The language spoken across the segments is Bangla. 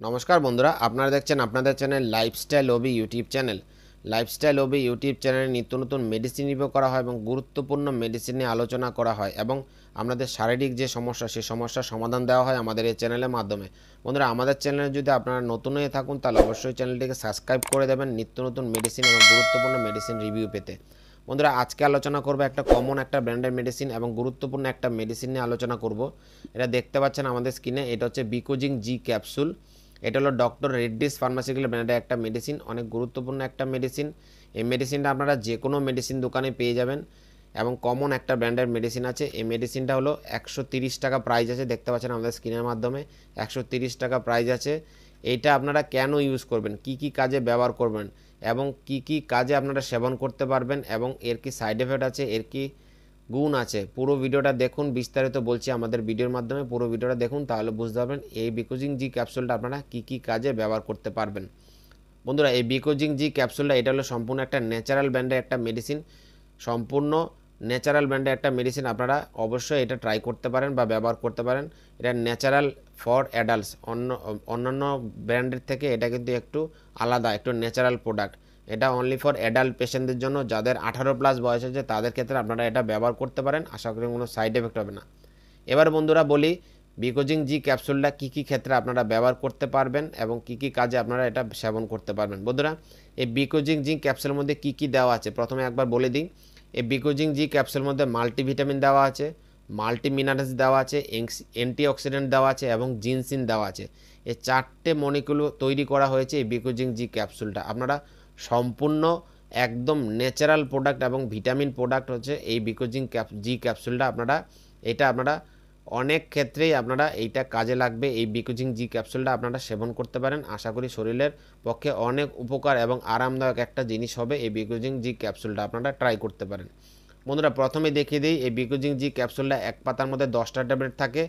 নমস্কার বন্ধুরা, আপনারা দেখছেন আপনাদের channel lifestyle OB YouTube channel. Lifestyle OB YouTube চ্যানেলে নিত্য নতুন মেডিসিন রিভিউ করা হয় এবং গুরুত্বপূর্ণ মেডিসিন নিয়ে আলোচনা করা হয় এবং আমাদের শারীরিক যে সমস্যা সেই সমস্যার সমাধান দেওয়া হয় আমাদের এই চ্যানেলের মাধ্যমে। বন্ধুরা, আমাদের চ্যানেলে যদি আপনারা নতুন হয়ে থাকুন তাহলে অবশ্যই চ্যানেলটিকে সাবস্ক্রাইব করে দেবেন নিত্য নতুন মেডিসিন এবং গুরুত্বপূর্ণ মেডিসিন রিভিউ পেতে। বন্ধুরা, আজকে আলোচনা করব একটা কমন একটা ব্র্যান্ডের মেডিসিন এবং গুরুত্বপূর্ণ একটা মেডিসিন নিয়ে আলোচনা করব। এটা দেখতে পাচ্ছেন আমাদের স্ক্রিনে, এটা হচ্ছে বিকোজিং জি ক্যাপসুল। এটা হলো ডক্টর রেড্ডিস ফার্মাসিউটিক্যাল ব্র্যান্ডের একটা মেডিসিন, অনেক গুরুত্বপূর্ণ একটা মেডিসিন। এই মেডিসিনটা আপনারা যে কোনো মেডিসিন দোকানে পেয়ে যাবেন এবং কমন একটা ব্র্যান্ডের মেডিসিন আছে। এই মেডিসিনটা হলো 130 টাকা প্রাইস আছে, দেখতে পাচ্ছেন আমাদের স্ক্রিনের মাধ্যমে 130 টাকা প্রাইস আছে। এইটা আপনারা কেন ইউজ করবেন, কি কি কাজে ব্যবহার করবেন এবং কি কি কাজে আপনারা সেবন করতে পারবেন এবং এর কি সাইড এফেক্ট আছে, এর কি গুণ আছে, পুরো ভিডিওটা দেখুন। বিস্তারিত বলছি আমাদের ভিডিওর মাধ্যমে, পুরো ভিডিওটা দেখুন, তাহলে বুঝতে পারবেন এই বিকোজিং জি ক্যাপসুলটা আপনারা কি কি কাজে ব্যবহার করতে পারবেন। বন্ধুরা, এই বিকোজিং জি ক্যাপসুলটা এটা হলো সম্পূর্ণ একটা ন্যাচারাল ব্র্যান্ডের একটা মেডিসিন, সম্পূর্ণ ন্যাচারাল ব্র্যান্ডের একটা মেডিসিন। আপনারা অবশ্যই এটা ট্রাই করতে পারেন বা ব্যবহার করতে পারেন। এটা ন্যাচারাল ফর অ্যাডাল্টস, অন্যান্য ব্র্যান্ডের থেকে এটা কিন্তু একটু আলাদা, একটু ন্যাচারাল প্রোডাক্ট। এটা অনলি ফর অ্যাডাল্ট পেশেন্টদের জন্য, যাদের 18+ বয়স আছে তাদের ক্ষেত্রে আপনারা এটা ব্যবহার করতে পারেন। আশা করি কোনো সাইড এফেক্ট হবে না। এবার বন্ধুরা বলি, বিকোজিং জি ক্যাপসুলটা কী কী ক্ষেত্রে আপনারা ব্যবহার করতে পারবেন এবং কি কি কাজে আপনারা এটা সেবন করতে পারবেন। বন্ধুরা, এই বিকোজিং জি ক্যাপসুলের মধ্যে কি কি দেওয়া আছে প্রথমে একবার বলে দিই। এই বিকোজিং জি ক্যাপসুলের মধ্যে মাল্টিভিটামিন দেওয়া আছে, মাল্টি মিনারেলস দেওয়া আছে, অ্যান্টিঅক্সিডেন্ট দেওয়া আছে এবং জিনসিন দেওয়া আছে। এই 4টে মলিকুল তৈরি করা হয়েছে এই বিকোজিং জি ক্যাপসুলটা। আপনারা সম্পূর্ণ একদম ন্যাচারাল প্রোডাক্ট এবং ভিটামিন প্রোডাক্ট হচ্ছে এই বিকোজিং জি ক্যাপসুলটা। এটা আপনারা অনেক ক্ষেত্রেই আপনারা এইটা কাজে লাগবে। এই বিকোজিং জি ক্যাপসুলটা আপনারা সেবন করতে পারেন। আশা করি শরীরের পক্ষে অনেক উপকার এবং আরামদায়ক একটা জিনিস হবে এই বিকোজিং জি ক্যাপসুলটা, আপনারা ট্রাই করতে পারেন। বন্ধুরা, প্রথমে দেখিয়ে দিই, এই বিকোজিং জি ক্যাপসুলটা এক পাতার মধ্যে 10টা ট্যাবলেট থাকে,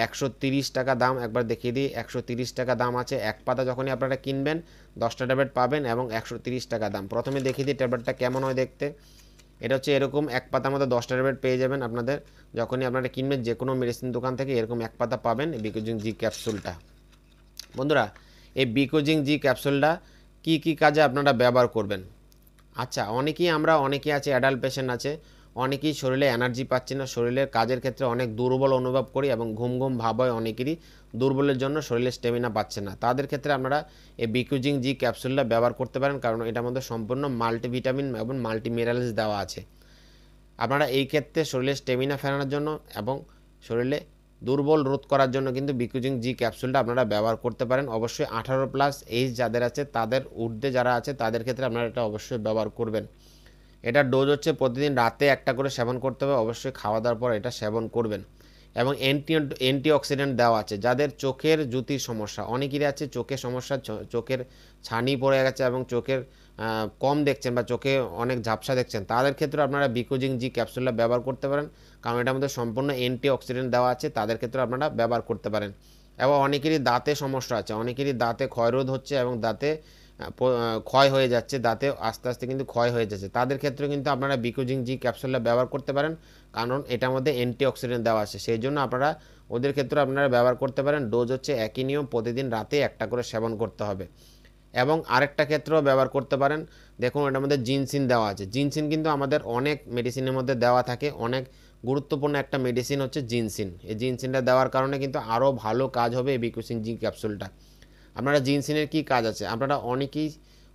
130 টাকা দাম। একবার দেখিয়ে দিই, 130 টাকা দাম আছে এক পাতা। যখনই আপনারা কিনবেন 10টা ট্যাবলেট পাবেন এবং 130 টাকা দাম। প্রথমে দেখিয়ে দিই ট্যাবলেটটা কেমন হয় দেখতে। এটা হচ্ছে এরকম এক পাতার মধ্যে 10টা ট্যাবলেট পেয়ে যাবেন আপনাদের, যখনই আপনারা কিনবেন যে কোনো মেডিসিন দোকান থেকে এরকম এক পাতা পাবেন এই বিকোজিং জি ক্যাপসুলটা। বন্ধুরা, এই বিকোজিং জি ক্যাপসুলটা কি কি কাজে আপনারা ব্যবহার করবেন। আচ্ছা, অনেকেই আছে, অ্যাডাল্ট পেশেন্ট আছে, অনেকেই শরীরে এনার্জি পাচ্ছে না, শরীরের কাজের ক্ষেত্রে অনেক দুর্বল অনুভব করি এবং ঘুম ঘুম ভাব হয় অনেকেরই, দুর্বলের জন্য শরীরে স্টেমিনা পাচ্ছে না। তাদের ক্ষেত্রে আপনারা এই বিকোজিং জি ক্যাপসুলটা ব্যবহার করতে পারেন, কারণ এটার মধ্যে সম্পূর্ণ মাল্টিভিটামিন এবং মাল্টি মিনারেলস দেওয়া আছে। আপনারা এই ক্ষেত্রে শরীরে স্টেমিনা ফেরানোর জন্য এবং শরীরে দুর্বল রোধ করার জন্য কিন্তু বিকোজিং জি ক্যাপসুলটা আপনারা ব্যবহার করতে পারেন। অবশ্যই 18+ এজ যাদের আছে, তাদের ঊর্ধ্বে যারা আছে তাদের ক্ষেত্রে আপনারা এটা অবশ্যই ব্যবহার করবেন। এটার ডোজ হচ্ছে প্রতিদিন রাতে একটা করে সেবন করতে হবে, অবশ্যই খাওয়া দাওয়ার পর এটা সেবন করবেন। এবং অ্যান্টিঅক্সিডেন্ট দেওয়া আছে। যাদের চোখের জ্যোতির সমস্যা, অনেকেরই আছে চোখের সমস্যা, চোখের ছানি পড়ে গেছে এবং চোখের কম দেখছেন বা চোখে অনেক ঝাপসা দেখছেন, তাদের ক্ষেত্রে আপনারা বিকোজিং জি ক্যাপসুলটা ব্যবহার করতে পারেন, কারণ এটার মধ্যে সম্পূর্ণ অ্যান্টিঅক্সিডেন্ট দেওয়া আছে। তাদের ক্ষেত্রে আপনারা ব্যবহার করতে পারেন। এবং অনেকেরই দাঁতে সমস্যা আছে, অনেকেরই দাঁতে ক্ষয়রোধ হচ্ছে এবং দাঁতে ক্ষয় হয়ে যাচ্ছে, দাঁতে আস্তে আস্তে কিন্তু ক্ষয় হয়ে যাচ্ছে, তাদের ক্ষেত্রে কিন্তু আপনারা বিকোজিং জি ক্যাপসুলটা ব্যবহার করতে পারেন, কারণ এটার মধ্যে অ্যান্টিঅক্সিডেন্ট দেওয়া আছে। সেই জন্য আপনারা ওদের ক্ষেত্রে আপনারা ব্যবহার করতে পারেন। ডোজ হচ্ছে একই নিয়ম, প্রতিদিন রাতে একটা করে সেবন করতে হবে। এবং আরেকটা ক্ষেত্রেও ব্যবহার করতে পারেন, দেখুন এটার মধ্যে জিনসিন দেওয়া আছে। জিনসিন কিন্তু আমাদের অনেক মেডিসিনের মধ্যে দেওয়া থাকে, অনেক গুরুত্বপূর্ণ একটা মেডিসিন হচ্ছে জিনসিন। এই জিনসিনটা দেওয়ার কারণে কিন্তু আরও ভালো কাজ হবে এই বিকোজিং জি ক্যাপসুলটা। আপনারা জিনসিনের কি কাজ আছে, আপনারা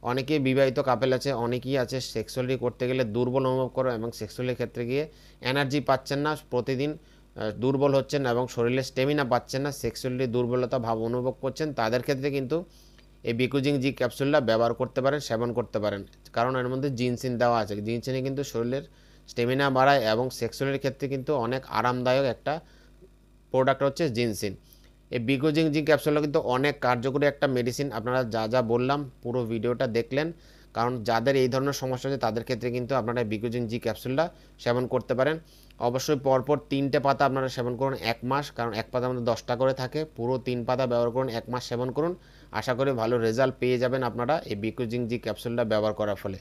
অনেকেই বিবাহিত কাপেল আছে, অনেকেই আছে সেক্সুয়ালি করতে গেলে দুর্বল অনুভব করো এবং সেক্সুয়ালের ক্ষেত্রে গিয়ে এনার্জি পাচ্ছেন না, প্রতিদিন দুর্বল হচ্ছেন এবং শরীরে স্টেমিনা পাচ্ছেন না, সেক্সুয়ালি দুর্বলতা ভাব অনুভব করছেন, তাদের ক্ষেত্রে কিন্তু এই বিকোজিং জি ক্যাপসুলটা ব্যবহার করতে পারেন, সেবন করতে পারেন, কারণ এর মধ্যে জিনসিন দেওয়া আছে। জিনসিনে কিন্তু শরীরের স্টেমিনা বাড়ায় এবং সেক্সুয়ালের ক্ষেত্রে কিন্তু অনেক আরামদায়ক একটা প্রোডাক্ট হচ্ছে জিনসিন। এই বিকোজিং জি ক্যাপসুলটা কিন্তু অনেক কার্যকরী একটা মেডিসিন। আপনারা যা যা বললাম পুরো ভিডিওটা দেখলেন, কারণ যাদের এই ধরনের সমস্যা আছে তাদের ক্ষেত্রে কিন্তু আপনারা বিকোজিং জি ক্যাপসুলটা সেবন করতে পারেন। অবশ্যই পরপর 3টে পাতা আপনারা সেবন করুন 1 মাস, কারণ এক পাতার মধ্যে 10টা করে থাকে, পুরো 3 পাতা ব্যবহার করুন, 1 মাস সেবন করুন। আশা করি ভালো রেজাল্ট পেয়ে যাবেন আপনারা এই বিকোজিং জি ক্যাপসুলটা ব্যবহার করার ফলে।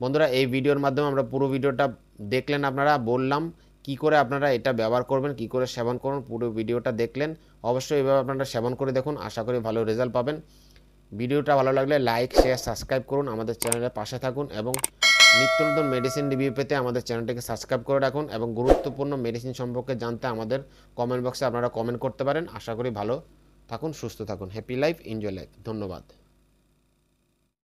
বন্ধুরা, এই ভিডিওর মাধ্যমে আমরা পুরো ভিডিওটা দেখলেন, আপনারা বললাম কি করে আপনারা এটা ব্যবহার করবেন, কি করে সেবন করুন, পুরো ভিডিওটা দেখলেন। অবশ্যই এভাবে আপনারা সেবন করে দেখুন, আশা করি ভালো রেজাল্ট পাবেন। ভিডিওটা ভালো লাগলে লাইক, শেয়ার, সাবস্ক্রাইব করুন, আমাদের চ্যানেলের পাশে থাকুন এবং নিত্য নতুন মেডিসিন রিভিউ পেতে আমাদের চ্যানেলটিকে সাবস্ক্রাইব করে রাখুন এবং গুরুত্বপূর্ণ মেডিসিন সম্পর্কে জানতে আমাদের কমেন্ট বক্সে আপনারা কমেন্ট করতে পারেন। আশা করি ভালো থাকুন, সুস্থ থাকুন। Happy life, enjoy life. ধন্যবাদ।